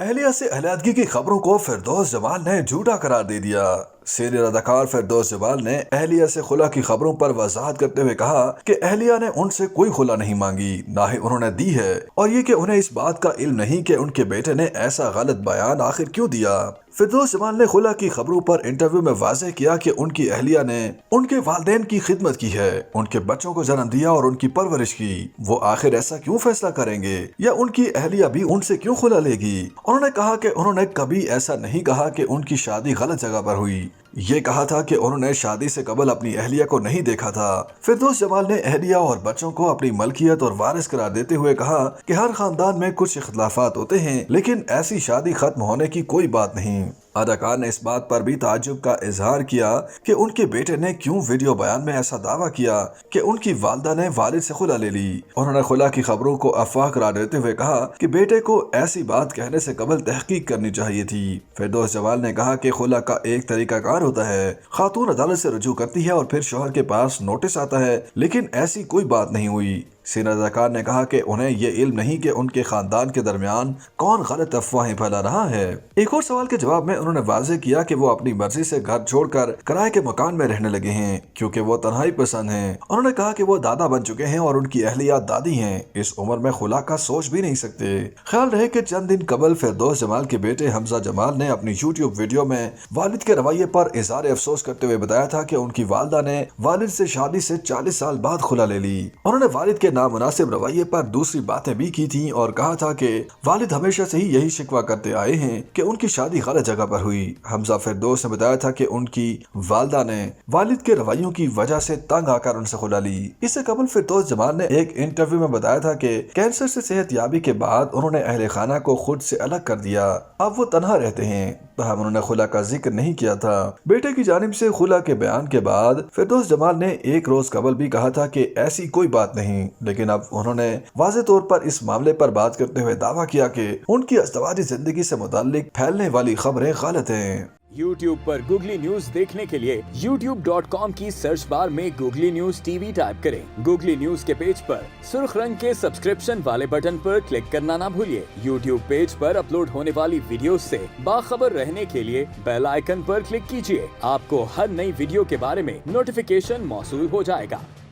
اہلیہ سے علیحدگی کی خبروں کو فردوس جمال نے جھوٹا قرار دے دیا۔ سینئر اداکار فردوس جمال نے اہلیہ سے خلا کی خبروں پر وضاحت کرتے ہوئے کہا کہ اہلیہ نے ان سے کوئی خلا نہیں مانگی، نہ ہی انہوں نے دی ہے، اور یہ کہ انہیں اس بات کا علم نہیں کہ ان کے بیٹے نے ایسا غلط بیان آخر کیوں دیا۔ فردوس جمال نے خلا کی خبروں پر انٹرویو میں واضح کیا کہ ان کی اہلیہ نے ان کے والدین کی خدمت کی ہے، ان کے بچوں کو جنم دیا اور ان کی پرورش کی، وہ آخر ایسا کیوں فیصلہ کریں گے، یا ان کی اہلیہ بھی ان سے کیوں خلا لے گی۔ انہوں نے کہا کہ انہوں نے کبھی ایسا نہیں کہا کہ ان کی شادی غلط جگہ پر ہوئی، یہ کہا تھا کہ انہوں نے شادی سے قبل اپنی اہلیہ کو نہیں دیکھا تھا۔ فردوس جمال نے اہلیہ اور بچوں کو اپنی ملکیت اور وارث قرار دیتے ہوئے کہا کہ ہر خاندان میں کچھ اختلافات ہوتے ہیں، لیکن ایسی شادی ختم ہونے کی کوئی بات نہیں۔ اداکار نے اس بات پر بھی تعجب کا اظہار کیا کہ ان کے بیٹے نے کیوں ویڈیو بیان میں ایسا دعویٰ کیا کہ ان کی والدہ نے والد سے خلا لے لی۔ انہوں نے خلا کی خبروں کو افواہ قرار دیتے ہوئے کہا کہ بیٹے کو ایسی بات کہنے سے قبل تحقیق کرنی چاہیے تھی۔ فردوس جمال نے کہا کہ خلا کا ایک طریقہ کار ہوتا ہے، خاتون عدالت سے رجوع کرتی ہے اور پھر شوہر کے پاس نوٹس آتا ہے، لیکن ایسی کوئی بات نہیں ہوئی۔ سینئر اداکار نے کہا کہ انہیں یہ علم نہیں کہ ان کے خاندان کے درمیان کون غلط افواہیں پھیلا رہا ہے۔ ایک اور سوال کے جواب میں انہوں نے واضح کیا کہ وہ اپنی مرضی سے گھر چھوڑ کر کرائے کے مکان میں رہنے لگے ہیں کیونکہ وہ تنہائی پسند ہیں۔ انہوں نے کہا کہ وہ دادا بن چکے ہیں اور ان کی اہلیہ دادی ہیں، اس عمر میں خلا کا سوچ بھی نہیں سکتے۔ خیال رہے کہ چند دن قبل فردوس جمال کے بیٹے حمزہ جمال نے اپنی یوٹیوب ویڈیو میں والد کے رویے پر اظہار افسوس کرتے ہوئے بتایا تھا کہ ان کی والدہ نے والد سے شادی سے 40 سال بعد خلا لے لی۔ انہوں نے والد کے نامناسب رویے پر دوسری باتیں بھی کی تھیں اور کہا تھا کہ والد ہمیشہ سے ہی یہی شکوہ کرتے آئے ہیں کہ ان کی شادی غلط جگہ پر ہوئی۔ حمزہ فردوس نے بتایا تھا کہ ان کی والدہ نے والد کے رویوں کی وجہ سے تنگ آ کر ان سے خلا لی۔ اس سے قبل فردوس جمال نے ایک انٹرویو میں بتایا تھا کہ کینسر سے صحت یابی کے بعد انہوں نے اہل خانہ کو خود سے الگ کر دیا، اب وہ تنہا رہتے ہیں، تاہم انہوں نے خلا کا ذکر نہیں کیا تھا۔ بیٹے کی جانب سے خلا کے بیان کے بعد فردوس جمال نے ایک روز قبل بھی کہا تھا کہ ایسی کوئی بات نہیں، لیکن اب انہوں نے واضح طور پر اس معاملے پر بات کرتے ہوئے دعویٰ کیا کہ ان کی ازدواجی زندگی سے متعلق پھیلنے والی خبریں غلط ہیں۔ YouTube پر گوگلی نیوز دیکھنے کے لیے youtube.com کی سرچ بار میں googly news T V type کریں۔ گوگلی نیوز کے پیج پر سرخ رنگ کے سبسکرپشن والے بٹن پر کلک کرنا نہ بھولیے۔ YouTube پیج پر اپلوڈ ہونے والی ویڈیوز سے باخبر رہنے کے لیے بیل آئیکن پر کلک کیجیے۔ آپ کو ہر نئی ویڈیو کے بارے میں نوٹیفیکیشن موصول ہو جائے گا۔